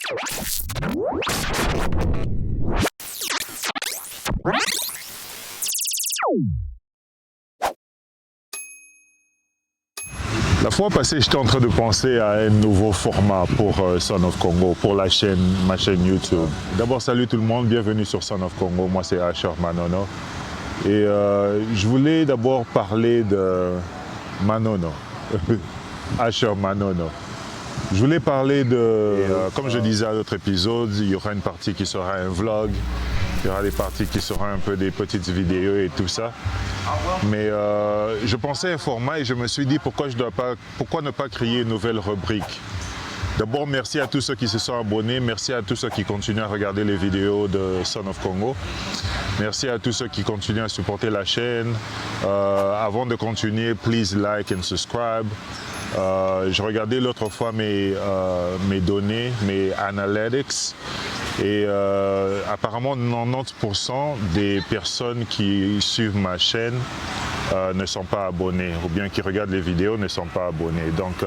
La fois passée, j'étais en train de penser à un nouveau format pour Son of Congo, pour ma chaîne YouTube. D'abord, salut tout le monde, bienvenue sur Son of Congo. Moi, c'est Asher Manono. Et je voulais d'abord parler de Manono, Asher Manono. Je voulais parler de, comme je disais à l'autre épisode, il y aura une partie qui sera un vlog, il y aura des parties qui seront un peu des petites vidéos et tout ça. Mais je pensais à un format et je me suis dit pourquoi ne pas créer une nouvelle rubrique. D'abord, merci à tous ceux qui se sont abonnés, merci à tous ceux qui continuent à regarder les vidéos de Son of Congo. Merci à tous ceux qui continuent à supporter la chaîne. Avant de continuer, please like and subscribe. Je regardais l'autre fois mes données, mes analytics, et apparemment 90% des personnes qui suivent ma chaîne ne sont pas abonnés, ou bien qui regardent les vidéos ne sont pas abonnés. Donc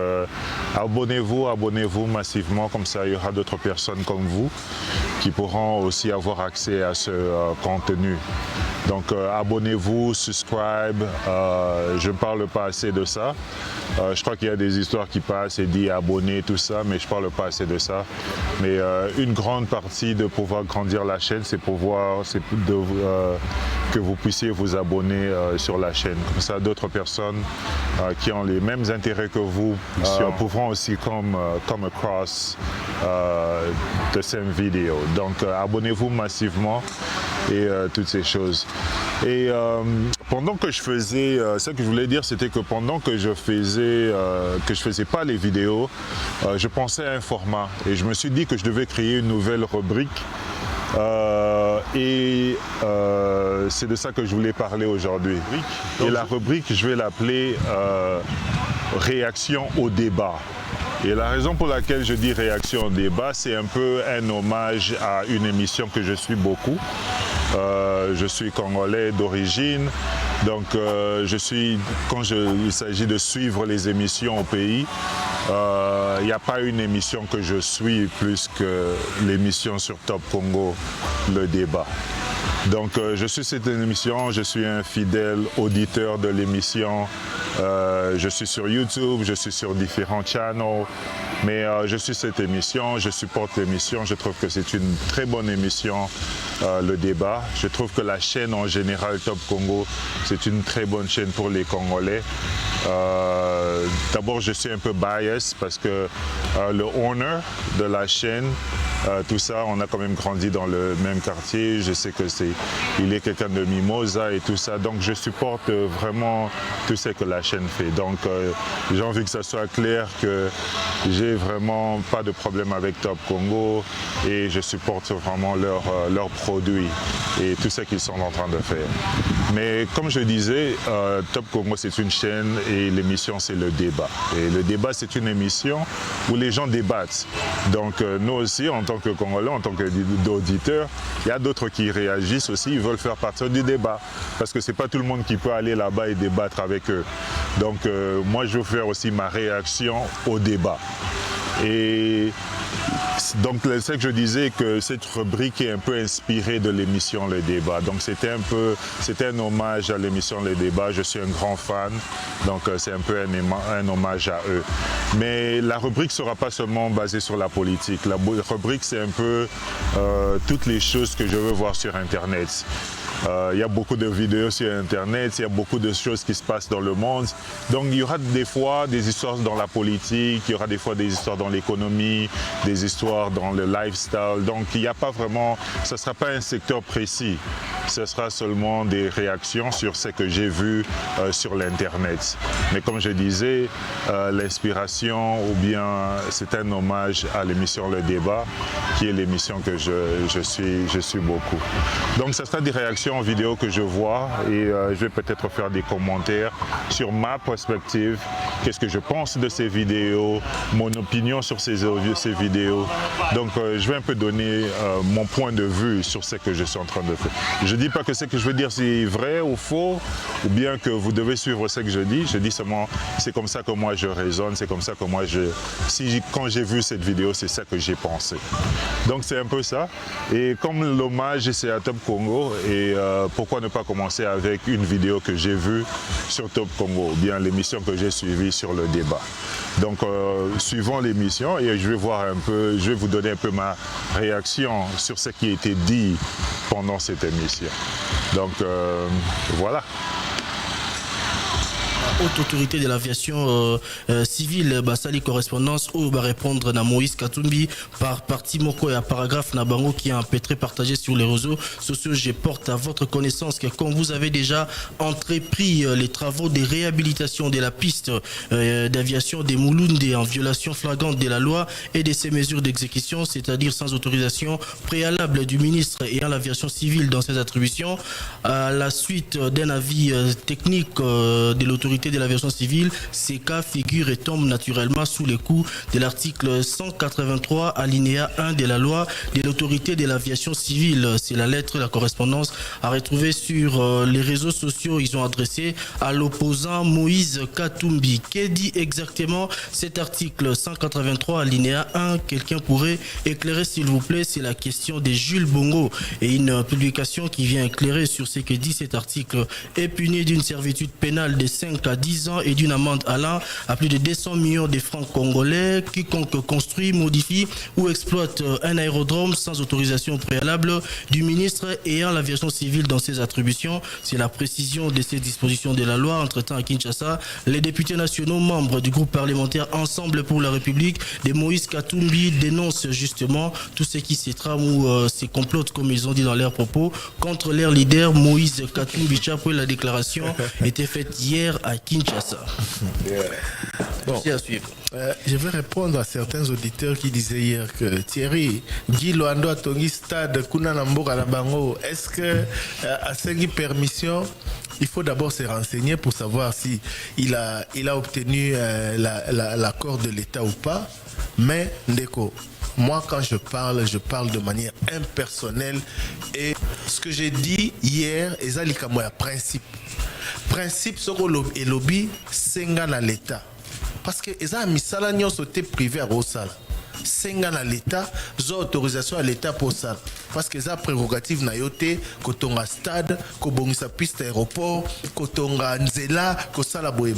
abonnez-vous massivement, comme ça il y aura d'autres personnes comme vous qui pourront aussi avoir accès à ce contenu. Donc abonnez-vous, subscribe, je ne parle pas assez de ça. Je crois qu'il y a des histoires qui passent et dit abonner, tout ça, mais je ne parle pas assez de ça. Mais une grande partie de pouvoir grandir la chaîne, c'est que vous puissiez vous abonner sur la chaîne. Comme ça, d'autres personnes qui ont les mêmes intérêts que vous pourront aussi come across the same video. Donc abonnez-vous massivement et toutes ces choses. Et pendant que je faisais, ce que je voulais dire, c'était que pendant que je faisais pas les vidéos, je pensais à un format et je me suis dit que je devais créer une nouvelle rubrique. C'est de ça que je voulais parler aujourd'hui. Et la rubrique, je vais l'appeler réaction au débat. Et la raison pour laquelle je dis réaction au débat, c'est un peu un hommage à une émission que je suis beaucoup. Je suis congolais d'origine, donc quand il s'agit de suivre les émissions au pays, il n'y a pas une émission que je suis plus que l'émission sur Top Congo, le débat. Donc je suis cette émission, je suis un fidèle auditeur de l'émission, je suis sur YouTube, je suis sur différents channels, mais je suis cette émission, je supporte l'émission, je trouve que c'est une très bonne émission, le débat. Je trouve que la chaîne en général Top Congo, c'est une très bonne chaîne pour les Congolais. D'abord je suis un peu biased parce que le owner de la chaîne, tout ça, on a quand même grandi dans le même quartier, je sais qu'il est quelqu'un de Mimosa et tout ça, donc je supporte vraiment tout ce que la chaîne fait. Donc j'ai envie que ça soit clair que j'ai vraiment pas de problème avec Top Congo et je supporte vraiment leurs produits et tout ce qu'ils sont en train de faire. Mais comme je disais, Top Congo c'est une chaîne et l'émission c'est le débat. Et le débat c'est une émission où les gens débattent. Donc nous aussi en tant que Congolais, en tant qu'auditeurs, il y a d'autres qui réagissent aussi, ils veulent faire partie du débat. Parce que c'est pas tout le monde qui peut aller là-bas et débattre avec eux. Donc moi je veux faire aussi ma réaction au débat. Et donc c'est que je disais que cette rubrique est un peu inspirée de l'émission Le Débat. Donc c'était un hommage à l'émission Le Débat. Je suis un grand fan, donc c'est un peu un hommage à eux. Mais la rubrique ne sera pas seulement basée sur la politique. La rubrique c'est un peu toutes les choses que je veux voir sur Internet. Il y a beaucoup de vidéos sur Internet, il y a beaucoup de choses qui se passent dans le monde. Donc il y aura des fois des histoires dans la politique, il y aura des fois des histoires dans l'économie, des histoires dans le lifestyle. Donc il n'y a pas vraiment, ce ne sera pas un secteur précis. Ce sera seulement des réactions sur ce que j'ai vu sur l'Internet. Mais comme je disais, l'inspiration ou bien c'est un hommage à l'émission Le Débat, qui est l'émission que je suis beaucoup. Donc ce sera des réactions émission vidéo que je vois et je vais peut-être faire des commentaires sur ma perspective, qu'est-ce que je pense de ces vidéos, mon opinion sur ces vidéos. Donc je vais un peu donner mon point de vue sur ce que je suis en train de faire. Je ne dis pas que ce que je veux dire c'est vrai ou faux, ou bien que vous devez suivre ce que je dis seulement c'est comme ça que moi je raisonne, c'est comme ça que moi quand j'ai vu cette vidéo, c'est ça que j'ai pensé. Donc c'est un peu ça. Et comme l'hommage c'est à Top Congo, et pourquoi ne pas commencer avec une vidéo que j'ai vue sur Top Congo, ou bien l'émission que j'ai suivie sur le débat. Donc suivons l'émission et je vais vous donner un peu ma réaction sur ce qui a été dit pendant cette émission. Donc voilà. Haute autorité de l'aviation civile basali correspondance où va répondre na Moïse Katumbi par partie moko et paragraphe na bango qui est empêtré partagé sur les réseaux sociaux. Je porte à votre connaissance que comme vous avez déjà entrepris les travaux de réhabilitation de la piste d'aviation des Moulounde en violation flagrante de la loi et de ses mesures d'exécution, c'est-à-dire sans autorisation préalable du ministre ayant l'aviation civile dans ses attributions, à la suite d'un avis technique de l'autorité de l'aviation civile, ces cas figurent et tombent naturellement sous les coups de l'article 183 alinéa 1 de la loi de l'autorité de l'aviation civile. C'est la lettre, la correspondance à retrouver sur les réseaux sociaux. Ils ont adressé à l'opposant Moïse Katumbi. Qu'est dit exactement cet article 183 alinéa 1? Quelqu'un pourrait éclairer s'il vous plaît? C'est la question de Jules Bongo et une publication qui vient éclairer sur ce que dit cet article est puni d'une servitude pénale de 5 à 10 ans et d'une amende allant à plus de 200 millions de francs congolais. Quiconque construit, modifie ou exploite un aérodrome sans autorisation préalable du ministre ayant l'aviation civile dans ses attributions. C'est la précision de ces dispositions de la loi. Entre-temps, à Kinshasa, les députés nationaux membres du groupe parlementaire Ensemble pour la République de Moïse Katumbi dénoncent justement tout ce qui se trame ou se complote, comme ils ont dit dans leurs propos, contre leur leader Moïse Katumbi. La déclaration était faite hier à Kinshasa. Bon, à suivre. Je vais répondre à certains auditeurs qui disaient hier que Thierry, Guy Loando a tongi stade Kuna Namboka na Bango. Est-ce que à cette permission, il faut d'abord se renseigner pour savoir si il a obtenu l'accord de l'État ou pas. Mais Ndeko, moi quand je parle de manière impersonnelle et ce que j'ai dit hier, ezalika moya principe. Principe soko et lobby senga na l'État. Parce que eza misala nyonso te privé à Rosala. Senga na l'État, zo autorisation à l'État pour ça. Parce que eza prérogative na yote, kotonga stade, ko bongisa piste aéroport, kotonga nzela, ko sala boye,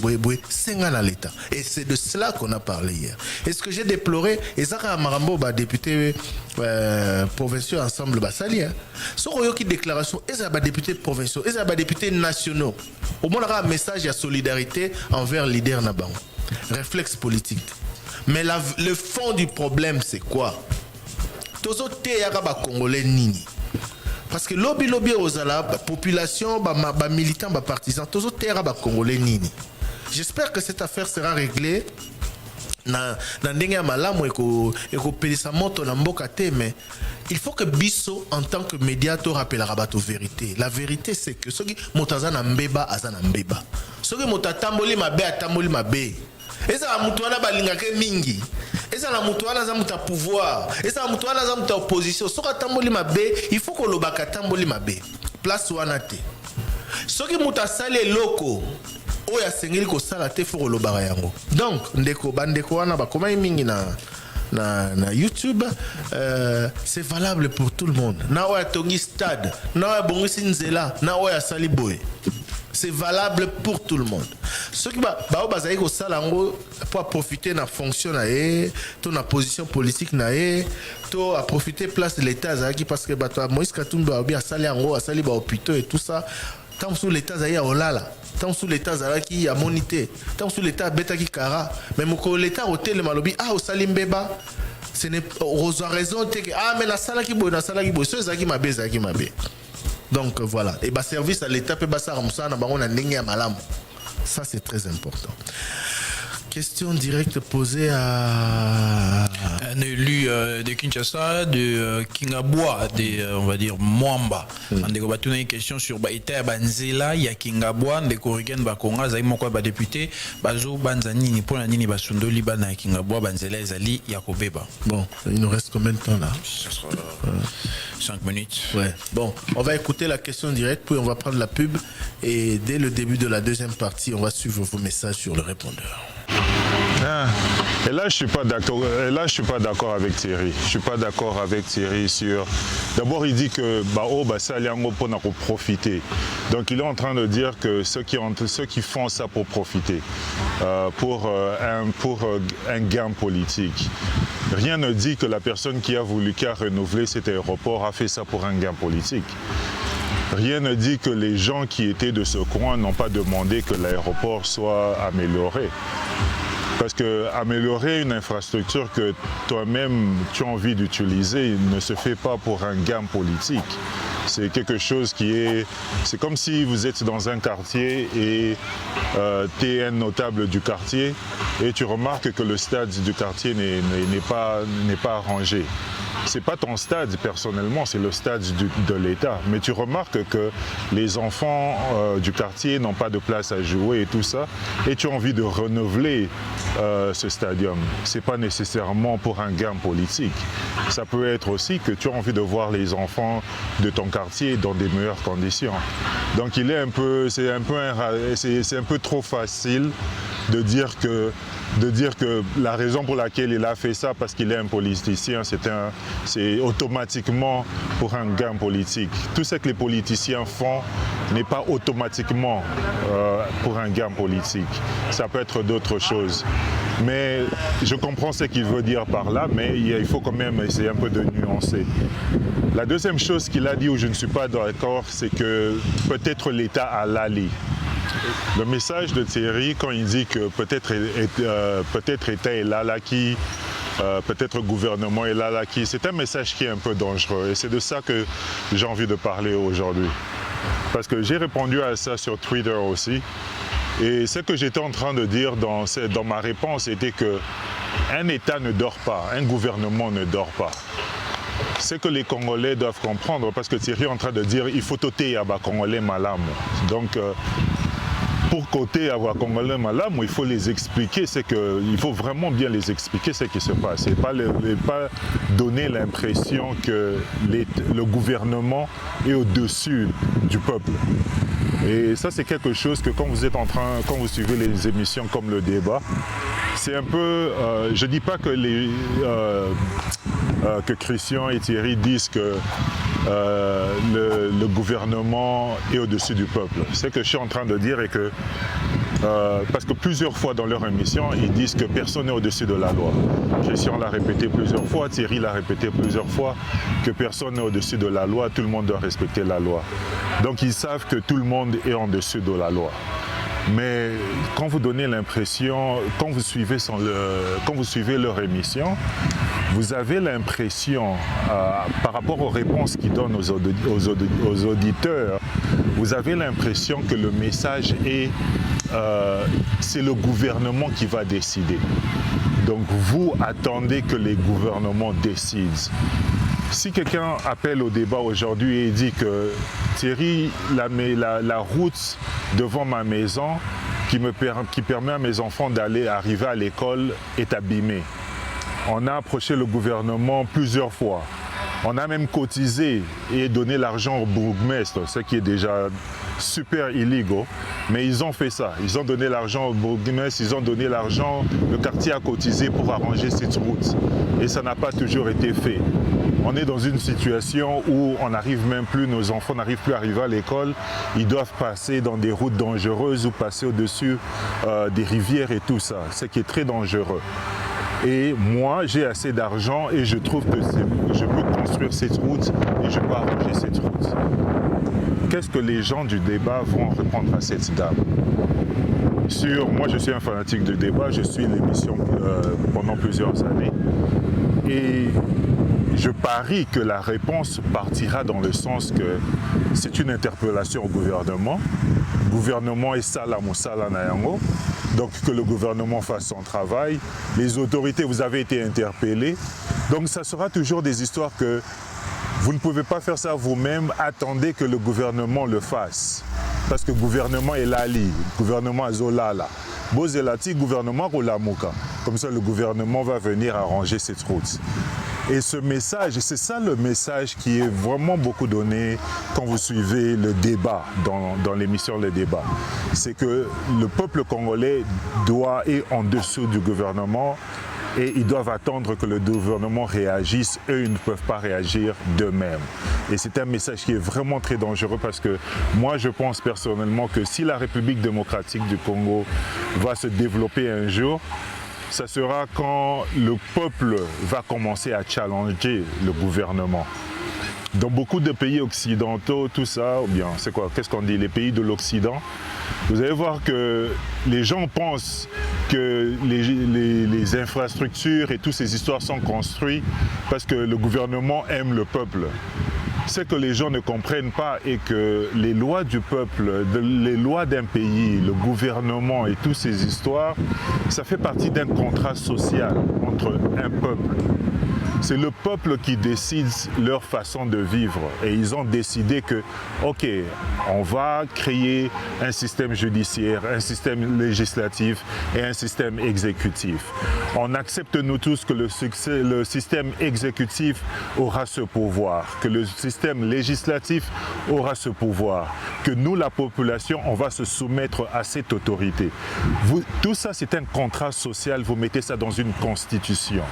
senga na l'État. Et c'est de cela qu'on a parlé hier. Et ce que j'ai déploré, ezaka marambo ba député provinciaux ensemble basali. Soko yoki déclaration, eza ba député provinciaux, eza ba député nationaux. Au moins un message de solidarité envers le leader Nabango. Réflexe politique. Mais le fond du problème, c'est quoi? Tozo te yaka Congolais nini. Parce que lobby aux ala, population, militants, partisans, tozo te yaka Congolais nini. J'espère que cette affaire sera réglée. Na ndenge ya malamu eko pelisa moto na mboka te, mais il faut que biso en tant que médiateur rappellera bato vérité. La vérité c'est que soki motaza na mbeba azana mbeba. Soki motatamboli mabe atamboli mabe. Eza la mutu wana balingake mingi. Eza la mutu wana za muta pouvoir. Eza la mutu wana za muta opposition. Soki atamboli mabe, il faut que lobaka tamboli mabe. Place wana te. Soki muta sale loko oya sengeli ko sala te foko lobaka yango. Donc ndeko bandeko wana bakoma mingi na YouTube, c'est valable pour tout le monde. Na oya tongi stade, na oya bongisi nzela, na oya sali boy. C'est valable pour tout le monde. Ceux qui bazali ko sala yango pour profiter na fonction na ye, to na position politique na ye, to a profiter place de l'État zaki parce que bato Moïse Katumbi a bien sali yango, a sali ba hôpitaux et tout ça. Tant sous l'État zali ya olala. Tant sous l'État zalaki a monité, tant sous l'État beta ki kara, même ko l'État hôtel malobi ah au salimbeba, ce n'est raison que ah mais la sala ki boy, ce zaki mabe. Donc voilà, et bah service à l'État peut basa ramsa na bango na ndenge ya malamu. Ça c'est très important. Question directe posée à un élu de Kinshasa, de Kingabwa, on va dire Mwamba. On a une question sur l'état Banzela, il y a Kingabwa, des Corrigan Bakonga, Zaï Moko député, Bazo Banzanini, pour la Nini Basundoli, Bana Kingabwa, Banzela, Zali, Yakobeba. Bon, il nous reste combien de temps là? Ce sera 5 minutes. Ouais. Bon, on va écouter la question directe, puis on va prendre la pub. Et dès le début de la deuxième partie, on va suivre vos messages sur le répondeur. Et là, je suis pas d'accord. Je suis pas d'accord avec Thierry. Je suis pas d'accord avec Thierry sur. D'abord, il dit que ça pour profiter. Donc, il est en train de dire que ceux qui font ça pour profiter, pour un gain politique. Rien ne dit que la personne qui a renouvelé cet aéroport a fait ça pour un gain politique. Rien ne dit que les gens qui étaient de ce coin n'ont pas demandé que l'aéroport soit amélioré. Parce qu'améliorer une infrastructure que toi-même tu as envie d'utiliser ne se fait pas pour un gain politique. C'est quelque chose qui est... C'est comme si vous êtes dans un quartier et tu es un notable du quartier et tu remarques que le stade du quartier n'est pas arrangé. Ce n'est pas ton stade personnellement, c'est le stade de l'État. Mais tu remarques que les enfants du quartier n'ont pas de place à jouer et tout ça. Et tu as envie de renouveler ce stadium. Ce n'est pas nécessairement pour un gain politique. Ça peut être aussi que tu as envie de voir les enfants de ton quartier dans des meilleures conditions. Donc c'est un peu trop facile de dire que la raison pour laquelle il a fait ça, parce qu'il est un politicien, c'est automatiquement pour un gain politique. Tout ce que les politiciens font n'est pas automatiquement pour un gain politique. Ça peut être d'autres choses. Mais je comprends ce qu'il veut dire par là, mais il faut quand même essayer un peu de nuancer. La deuxième chose qu'il a dit où je ne suis pas d'accord, c'est que peut-être l'État a l'ali. Le message de Thierry, quand il dit que peut-être État est Lalaki, peut-être gouvernement est Lalaki, c'est un message qui est un peu dangereux. Et c'est de ça que j'ai envie de parler aujourd'hui. Parce que j'ai répondu à ça sur Twitter aussi. Et ce que j'étais en train de dire dans ma réponse était qu'un État ne dort pas, un gouvernement ne dort pas. C'est que les Congolais doivent comprendre, parce que Thierry est en train de dire il faut toter à Congolais malam. Donc, pour côté avoir Congolais malam, il faut les expliquer, il faut vraiment bien les expliquer ce qui se passe. Et pas donner l'impression que le gouvernement est au-dessus du peuple. Et ça, c'est quelque chose que quand vous suivez les émissions comme le débat, c'est un peu, je ne dis pas que que Christian et Thierry disent que le gouvernement est au-dessus du peuple. Ce que je suis en train de dire est que, parce que plusieurs fois dans leur émission, ils disent que personne n'est au-dessus de la loi. Christian l'a répété plusieurs fois, Thierry l'a répété plusieurs fois, que personne n'est au-dessus de la loi, tout le monde doit respecter la loi. Donc ils savent que tout le monde est en dessus de la loi. Mais quand vous donnez l'impression, quand vous suivez leur émission, vous avez l'impression, par rapport aux réponses qu'ils donnent aux auditeurs, vous avez l'impression que le message est c'est le gouvernement qui va décider. Donc vous attendez que les gouvernements décident. Si quelqu'un appelle au débat aujourd'hui et dit que Thierry, la route devant ma maison qui permet à mes enfants arriver à l'école est abîmée. On a approché le gouvernement plusieurs fois. On a même cotisé et donné l'argent au bourgmestre, ce qui est déjà super illégal. Mais ils ont fait ça. Ils ont donné l'argent au bourgmestre, ils ont donné l'argent, le quartier a cotisé pour arranger cette route. Et ça n'a pas toujours été fait. On est dans une situation où on n'arrive même plus, nos enfants n'arrivent plus à arriver à l'école. Ils doivent passer dans des routes dangereuses ou passer au-dessus des rivières et tout ça, ce qui est très dangereux. Et moi, j'ai assez d'argent et je trouve que je peux construire cette route et je peux arranger cette route. Qu'est-ce que les gens du débat vont répondre à cette dame? Moi, je suis un fanatique du débat, je suis l'émission pendant plusieurs années. Et je parie que la réponse partira dans le sens que c'est une interpellation au gouvernement. Le gouvernement est Salam ou Salanayango. Donc que le gouvernement fasse son travail. Les autorités, vous avez été interpellés. Donc ça sera toujours des histoires que vous ne pouvez pas faire ça vous-même, attendez que le gouvernement le fasse. Parce que le gouvernement est là, le gouvernement est là. Bozelati, gouvernement Rolamuka. Comme ça, le gouvernement va venir arranger cette route. Et ce message, et c'est ça le message qui est vraiment beaucoup donné quand vous suivez le débat, dans l'émission Le Débat. C'est que le peuple congolais est en dessous du gouvernement et ils doivent attendre que le gouvernement réagisse. Eux, ils ne peuvent pas réagir d'eux-mêmes. Et c'est un message qui est vraiment très dangereux parce que moi, je pense personnellement que si la République démocratique du Congo va se développer un jour, ça sera quand le peuple va commencer à challenger le gouvernement. Dans beaucoup de pays occidentaux, tout ça, ou bien c'est quoi, qu'est-ce qu'on dit, les pays de l'Occident, vous allez voir que les gens pensent que les infrastructures et toutes ces histoires sont construites parce que le gouvernement aime le peuple. C'est que les gens ne comprennent pas et que les lois du peuple, les lois d'un pays, le gouvernement et toutes ces histoires, ça fait partie d'un contrat social entre un peuple. C'est le peuple qui décide leur façon de vivre et ils ont décidé que, ok, on va créer un système judiciaire, un système législatif et un système exécutif. On accepte nous tous que le système exécutif aura ce pouvoir, que le système législatif aura ce pouvoir, que nous, la population, on va se soumettre à cette autorité. Tout ça, c'est un contrat social, vous mettez ça dans une constitution.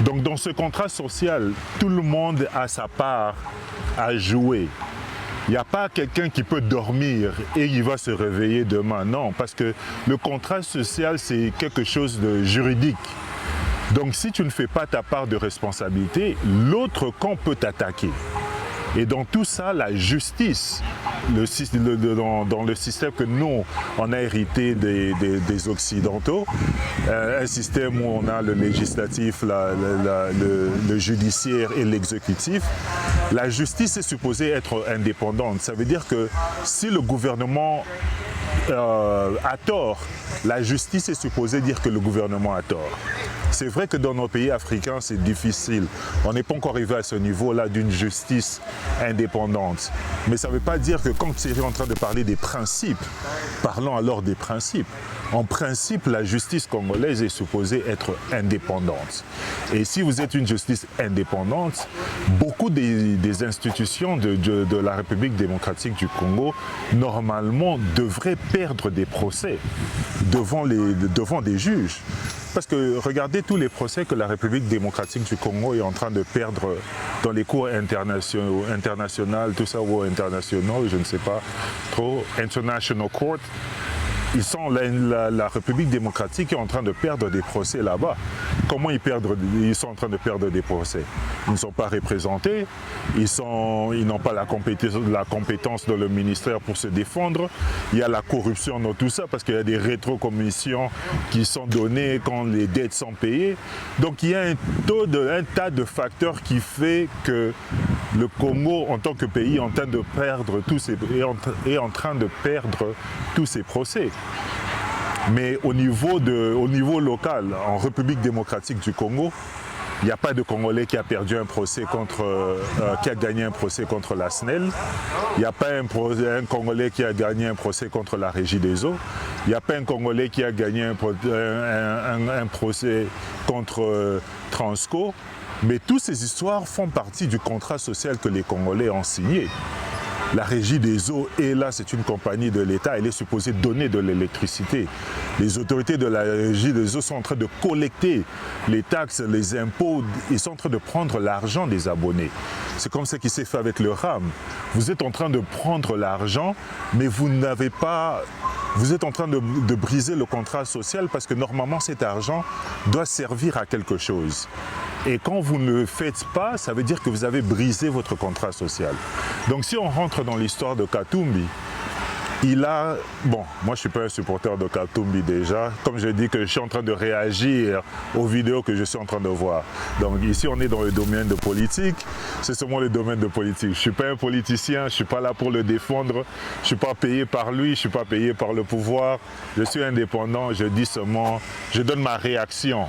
Donc dans ce contrat social, tout le monde a sa part à jouer. Il n'y a pas quelqu'un qui peut dormir et il va se réveiller demain. Non, parce que le contrat social, c'est quelque chose de juridique. Donc si tu ne fais pas ta part de responsabilité, l'autre camp peut t'attaquer. Et dans tout ça, la justice, dans le système que nous, on a hérité des Occidentaux, un système où on a le législatif, le judiciaire et l'exécutif, la justice est supposée être indépendante. Ça veut dire que si le gouvernement a tort, la justice est supposée dire que le gouvernement a tort. C'est vrai que dans nos pays africains, c'est difficile. On n'est pas encore arrivé à ce niveau-là d'une justice indépendante. Mais ça ne veut pas dire que quand tu es en train de parler des principes, parlons alors des principes. En principe, la justice congolaise est supposée être indépendante. Et si vous êtes une justice indépendante, beaucoup des institutions de la République démocratique du Congo, normalement, devraient perdre des procès devant des juges. Parce que regardez tous les procès que la République démocratique du Congo est en train de perdre dans les cours internationales, tout ça, ou internationaux, je ne sais pas trop, International Court. La République démocratique est en train de perdre des procès là-bas. Comment ils sont en train de perdre des procès? Ils ne sont pas représentés, ils n'ont pas la compétence dans le ministère pour se défendre. Il y a la corruption dans tout ça parce qu'il y a des rétrocommissions qui sont données quand les dettes sont payées. Donc il y a un tas de facteurs qui fait que le Congo, en tant que pays, est en train de perdre tous ses procès. Mais au niveau local, en République démocratique du Congo, il n'y a pas de Congolais qui a perdu un procès qui a gagné un procès contre la SNEL. Il n'y a pas un Congolais qui a gagné un procès contre la Régie des eaux. Il n'y a pas un Congolais qui a gagné un procès contre Transco. Mais toutes ces histoires font partie du contrat social que les Congolais ont signé. La Régie des eaux est là, c'est une compagnie de l'État, elle est supposée donner de l'électricité. Les autorités de la Régie des eaux sont en train de collecter les taxes, les impôts, ils sont en train de prendre l'argent des abonnés. C'est comme ça qui s'est fait avec le RAM. Vous êtes en train de prendre l'argent, mais vous êtes en train de briser le contrat social parce que normalement cet argent doit servir à quelque chose. Et quand vous ne le faites pas, ça veut dire que vous avez brisé votre contrat social. Donc si on rentre dans l'histoire de Katumbi, Bon, moi je ne suis pas un supporter de Katumbi déjà. Comme je dis que je suis en train de réagir aux vidéos que je suis en train de voir. Donc ici on est dans le domaine de politique. C'est seulement le domaine de politique. Je ne suis pas un politicien, je ne suis pas là pour le défendre. Je ne suis pas payé par lui, je ne suis pas payé par le pouvoir. Je suis indépendant, je dis seulement, je donne ma réaction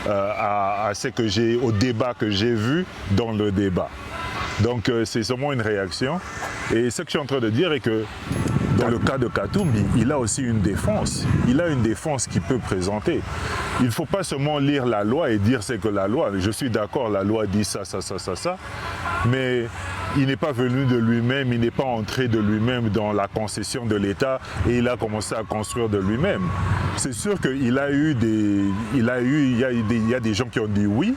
à ce que au débat que j'ai vu dans le débat. Donc c'est seulement une réaction. Et ce que je suis en train de dire est que dans le cas de Katumbi, il a aussi une défense. Il a une défense qu'il peut présenter. Il ne faut pas seulement lire la loi et dire c'est que la loi, je suis d'accord, la loi dit ça, mais il n'est pas venu de lui-même, il n'est pas entré de lui-même dans la concession de l'État et il a commencé à construire de lui-même. C'est sûr qu'il y a des gens qui ont dit oui.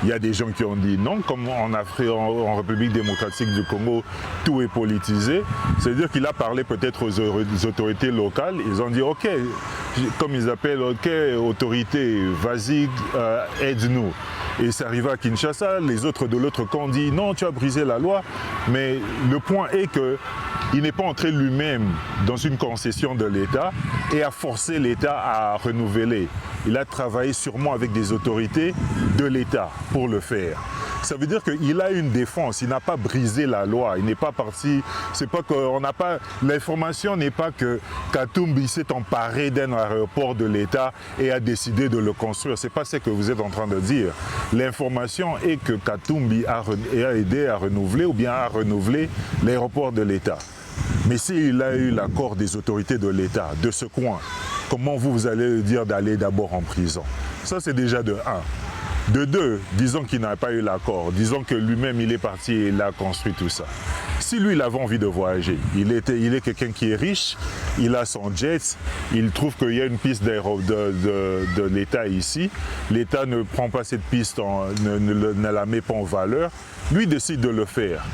Il y a des gens qui ont dit non, comme en République démocratique du Congo, tout est politisé. C'est-à-dire qu'il a parlé peut-être aux autorités locales. Ils ont dit, OK, comme ils appellent, OK, autorité, vas-y, aide-nous. Et c'est arrivé à Kinshasa, les autres de l'autre camp ont dit, non, tu as brisé la loi. Mais le point est qu'il n'est pas entré lui-même dans une concession de l'État et a forcé l'État à renouveler. Il a travaillé sûrement avec des autorités de l'État pour le faire. Ça veut dire qu'il a une défense, il n'a pas brisé la loi, il n'est pas parti, c'est pas qu'on n'a pas, l'information n'est pas que Katumbi s'est emparé d'un aéroport de l'État et a décidé de le construire, c'est pas ce que vous êtes en train de dire. L'information est que Katumbi a aidé à renouveler ou bien à renouveler l'aéroport de l'État. Mais s'il a eu l'accord des autorités de l'État, de ce coin, comment vous allez dire d'aller d'abord en prison? Ça c'est déjà de 1. De 2, disons qu'il n'a pas eu l'accord, disons que lui-même il est parti et il a construit tout ça. Si lui il avait envie de voyager, il est quelqu'un qui est riche, il a son jet, il trouve qu'il y a une piste de l'État ici, l'État ne prend pas cette piste, ne la met pas en valeur, lui décide de le faire.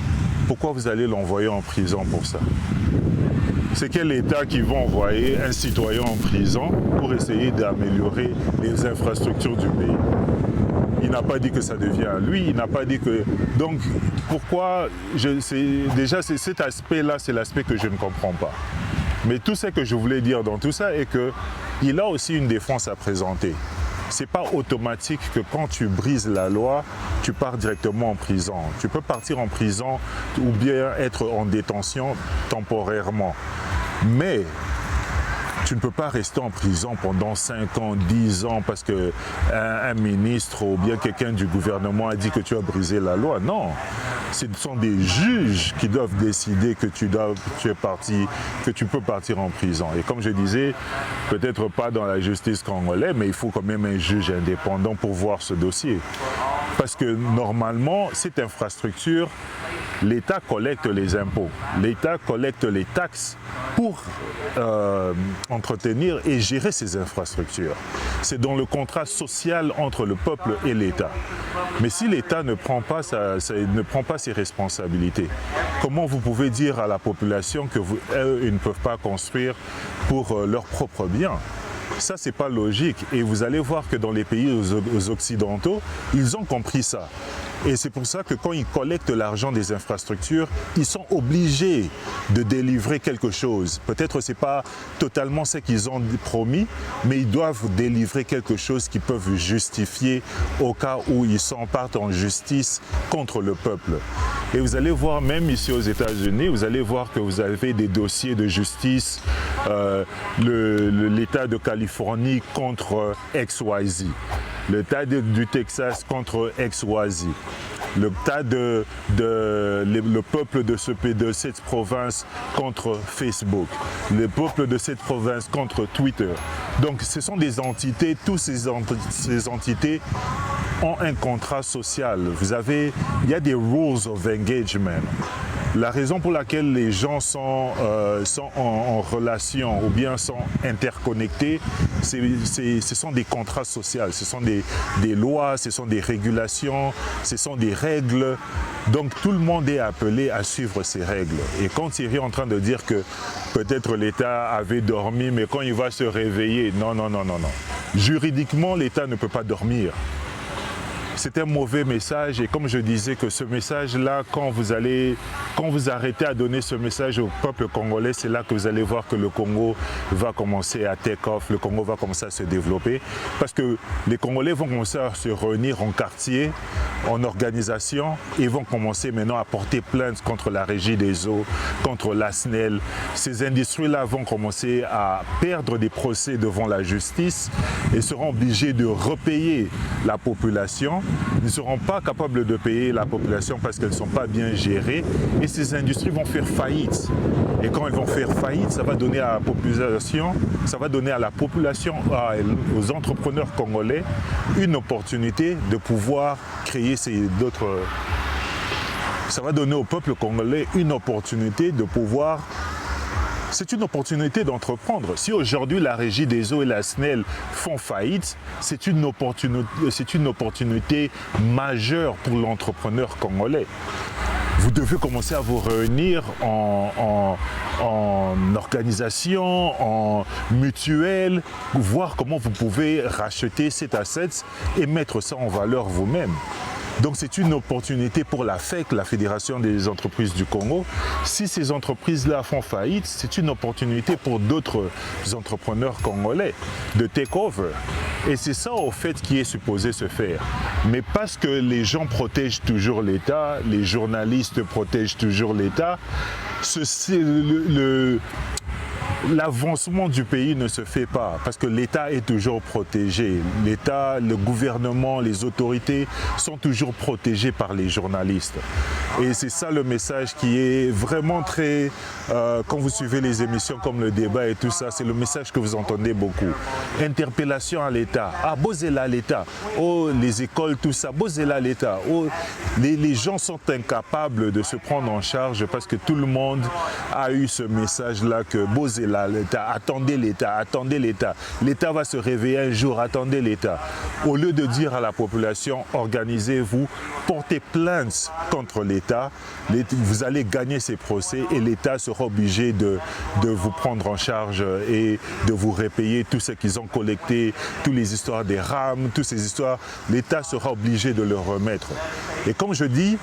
Pourquoi vous allez l'envoyer en prison pour ça? C'est quel État qui va envoyer un citoyen en prison pour essayer d'améliorer les infrastructures du pays? Il n'a pas dit que ça devient à lui, il n'a pas dit que... Donc, pourquoi... Déjà, cet aspect-là, c'est l'aspect que je ne comprends pas. Mais tout ce que je voulais dire dans tout ça est qu'il a aussi une défense à présenter. Ce n'est pas automatique que quand tu brises la loi, tu pars directement en prison. Tu peux partir en prison ou bien être en détention temporairement. Mais tu ne peux pas rester en prison pendant 5 ans, 10 ans parce qu'un ministre ou bien quelqu'un du gouvernement a dit que tu as brisé la loi. Non, ce sont des juges qui doivent décider que tu peux partir en prison. Et comme je disais, peut-être pas dans la justice congolaise, mais il faut quand même un juge indépendant pour voir ce dossier. Parce que normalement, cette infrastructure, l'État collecte les impôts, l'État collecte les taxes pour entretenir et gérer ces infrastructures. C'est dans le contrat social entre le peuple et l'État. Mais si l'État ne prend pas ses responsabilités, comment vous pouvez dire à la population qu'eux, ils ne peuvent pas construire pour leurs propres biens? Ça, c'est pas logique. Et vous allez voir que dans les pays occidentaux, ils ont compris ça. Et c'est pour ça que quand ils collectent l'argent des infrastructures, ils sont obligés de délivrer quelque chose. Peut-être ce n'est pas totalement ce qu'ils ont promis, mais ils doivent délivrer quelque chose qu'ils peuvent justifier au cas où ils partent en justice contre le peuple. Et vous allez voir, même ici aux États-Unis, vous allez voir que vous avez des dossiers de justice, l'État de Californie contre XYZ. L'État du Texas contre XYZ, le peuple de cette province contre Facebook, le peuple de cette province contre Twitter. Donc ce sont des entités, toutes ces entités ont un contrat social. Il y a des rules of engagement. La raison pour laquelle les gens sont en relation ou bien sont interconnectés, ce sont des contrats sociaux, ce sont des lois, ce sont des régulations, ce sont des règles. Donc tout le monde est appelé à suivre ces règles. Et quand Thierry est en train de dire que peut-être l'État avait dormi, mais quand il va se réveiller, non. Juridiquement, l'État ne peut pas dormir. c'est un mauvais message. Et comme je disais que ce message-là, quand vous arrêtez à donner ce message au peuple congolais, c'est là que vous allez voir que le Congo va commencer à take off, le Congo va commencer à se développer. Parce que les Congolais vont commencer à se réunir en quartier, en organisation, et vont commencer maintenant à porter plainte contre la Régie des eaux, contre la SNEL. Ces industries-là vont commencer à perdre des procès devant la justice et seront obligés de repayer la population. Ils ne seront pas capables de payer la population parce qu'elles ne sont pas bien gérées et ces industries vont faire faillite. Et quand elles vont faire faillite, ça va donner à la population, aux entrepreneurs congolais une opportunité de pouvoir créer d'autres. Ça va donner au peuple congolais une opportunité de pouvoir. C'est une opportunité d'entreprendre. Si aujourd'hui la Régie des eaux et la SNEL font faillite, c'est une opportunité majeure pour l'entrepreneur congolais. Vous devez commencer à vous réunir en organisation, en mutuelle, voir comment vous pouvez racheter cet asset et mettre ça en valeur vous-même. Donc c'est une opportunité pour la FEC, la Fédération des entreprises du Congo. Si ces entreprises-là font faillite, c'est une opportunité pour d'autres entrepreneurs congolais de take-over. Et c'est ça au fait qui est supposé se faire. Mais parce que les gens protègent toujours l'État, les journalistes protègent toujours l'État, l'avancement du pays ne se fait pas parce que l'État est toujours protégé. L'État, le gouvernement, les autorités sont toujours protégés par les journalistes. Et c'est ça le message qui est vraiment très... quand vous suivez les émissions comme le débat et tout ça, c'est le message que vous entendez beaucoup. Interpellation à l'État. Ah, bosez-la à l'État. Oh, les écoles, tout ça, bosez-la à l'État. Oh, les gens sont incapables de se prendre en charge parce que tout le monde a eu ce message-là que bosez-la à l'État, attendez l'État, attendez l'État. L'État va se réveiller un jour, attendez l'État. Au lieu de dire à la population, organisez-vous, portez plainte contre l'État, vous allez gagner ces procès et l'État sera obligé de vous prendre en charge et de vous repayer tout ce qu'ils ont collecté, toutes les histoires des rames, toutes ces histoires, l'État sera obligé de le remettre. Et comme je dis,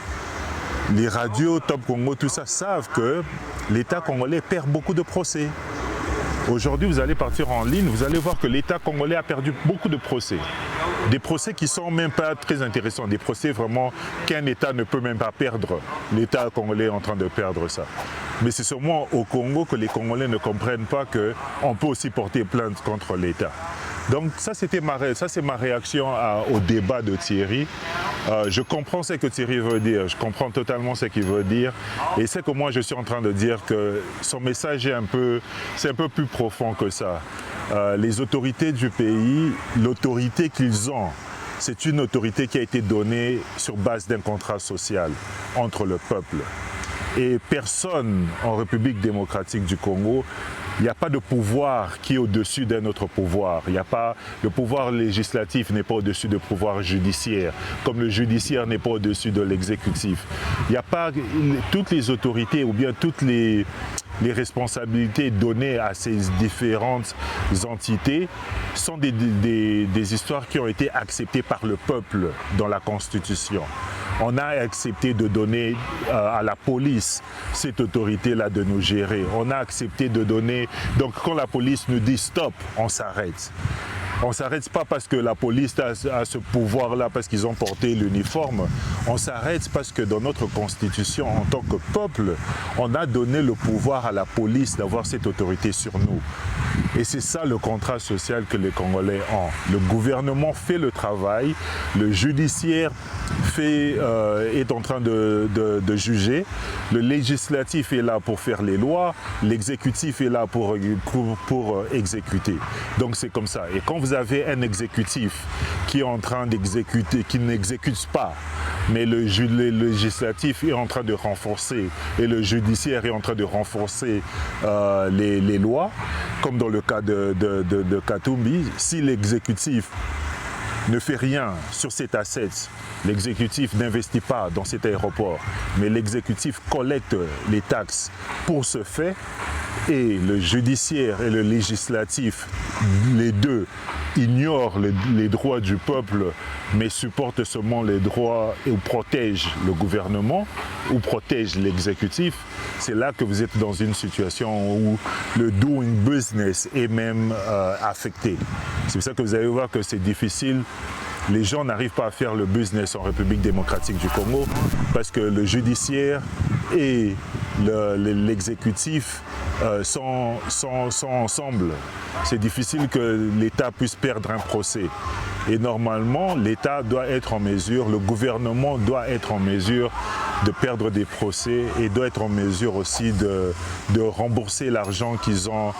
les radios, Top Congo, tout ça, savent que l'État congolais perd beaucoup de procès. Aujourd'hui, vous allez partir en ligne, vous allez voir que l'État congolais a perdu beaucoup de procès. Des procès qui ne sont même pas très intéressants, des procès vraiment qu'un État ne peut même pas perdre. L'État congolais est en train de perdre ça. Mais c'est seulement au Congo que les Congolais ne comprennent pas qu'on peut aussi porter plainte contre l'État. Donc ça, c'est ma réaction au débat de Thierry. Je comprends ce que Thierry veut dire, je comprends totalement ce qu'il veut dire. Et c'est que moi, je suis en train de dire que son message est un peu plus profond que ça. Les autorités du pays, l'autorité qu'ils ont, c'est une autorité qui a été donnée sur base d'un contrat social entre le peuple. Et personne en République démocratique du Congo, il n'y a pas de pouvoir qui est au-dessus d'un autre pouvoir. Le pouvoir législatif n'est pas au-dessus du pouvoir judiciaire, comme le judiciaire n'est pas au-dessus de l'exécutif. Il n'y a pas toutes les autorités ou bien toutes les responsabilités données à ces différentes entités sont des histoires qui ont été acceptées par le peuple dans la Constitution. On a accepté de donner à la police cette autorité-là de nous gérer. On a accepté de donner... Donc quand la police nous dit stop, on s'arrête. On ne s'arrête pas parce que la police a ce pouvoir-là, parce qu'ils ont porté l'uniforme. On s'arrête parce que dans notre constitution, en tant que peuple, on a donné le pouvoir à la police d'avoir cette autorité sur nous. Et c'est ça le contrat social que les Congolais ont. Le gouvernement fait le travail, le judiciaire est en train de juger, le législatif est là pour faire les lois, l'exécutif est là pour exécuter. Donc c'est comme ça. Et quand vous avez un exécutif qui est en train d'exécuter, qui n'exécute pas, mais le législatif est en train de renforcer et le judiciaire est en train de renforcer les lois, comme dans le cas de Katumbi, si l'exécutif ne fait rien sur cet asset, l'exécutif n'investit pas dans cet aéroport, mais l'exécutif collecte les taxes pour ce fait, et le judiciaire et le législatif, les deux, ignorent les droits du peuple, mais supportent seulement les droits ou protègent le gouvernement ou protègent l'exécutif, c'est là que vous êtes dans une situation où le doing business est même affecté. C'est pour ça que vous allez voir que c'est difficile. Les gens n'arrivent pas à faire le business en République démocratique du Congo parce que le judiciaire et l'exécutif sont ensemble. C'est difficile que l'État puisse perdre un procès. Et normalement, l'État doit être en mesure, le gouvernement doit être en mesure de perdre des procès et doit être en mesure aussi de rembourser l'argent qu'ils ont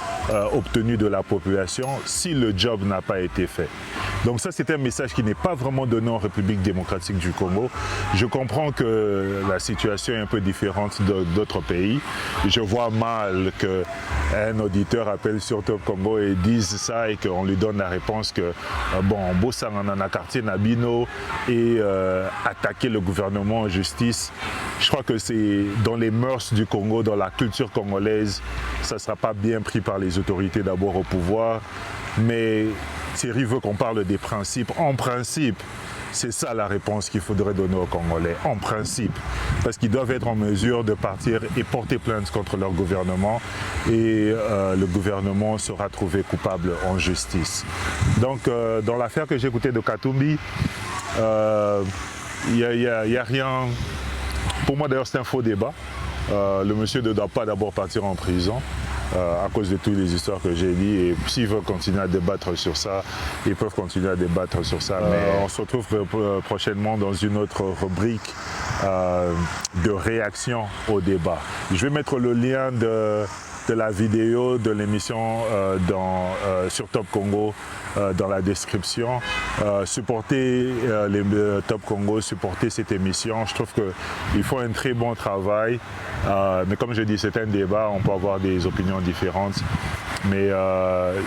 obtenu de la population si le job n'a pas été fait. Donc ça, c'est un message qui n'est pas vraiment donné en République démocratique du Congo. Je comprends que la situation est un peu différente d'autres pays. Je vois mal qu'un auditeur appelle sur Top Congo et dise ça et qu'on lui donne la réponse que bon, Bossangana quartier Nabino et attaquer le gouvernement en justice. Je crois que c'est dans les mœurs du Congo, dans la culture congolaise, ça ne sera pas bien pris par les autorités d'abord au pouvoir. Mais Thierry veut qu'on parle des principes. En principe, c'est ça la réponse qu'il faudrait donner aux Congolais, en principe. Parce qu'ils doivent être en mesure de partir et porter plainte contre leur gouvernement et le gouvernement sera trouvé coupable en justice. Donc, dans l'affaire que j'ai écoutée de Katumbi, il n'y a rien... Pour moi, d'ailleurs, c'est un faux débat. Le monsieur ne doit pas d'abord partir en prison. À cause de toutes les histoires que j'ai dit, et s'ils veulent continuer à débattre sur ça, ils peuvent continuer à débattre sur ça. Mais on se retrouve prochainement dans une autre rubrique de réaction au débat. Je vais mettre le lien de la vidéo de l'émission sur Top Congo dans la description. Supportez les Top Congo, supportez cette émission. Je trouve qu'ils font un très bon travail. Mais comme je dis, c'est un débat, on peut avoir des opinions différentes. Mais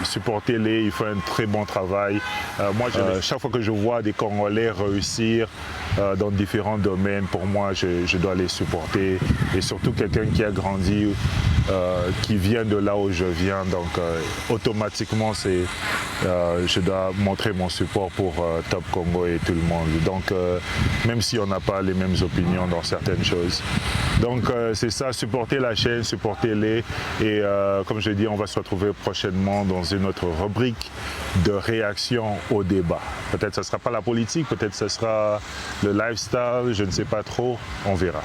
supportez-les, ils font un très bon travail. Moi, chaque fois que je vois des Congolais réussir dans différents domaines, pour moi, je dois les supporter. Et surtout quelqu'un qui a grandi, qui vient de là où je viens. Donc, automatiquement, je dois montrer mon support pour Top Congo et tout le monde. Donc, même si on n'a pas les mêmes opinions dans certaines choses. Donc, c'est ça, supportez la chaîne, supportez-les. Et comme je dis, on va se retrouver prochainement dans une autre rubrique de réaction au débat. Peut-être que ce ne sera pas la politique, peut-être que ce sera le lifestyle, je ne sais pas trop, on verra.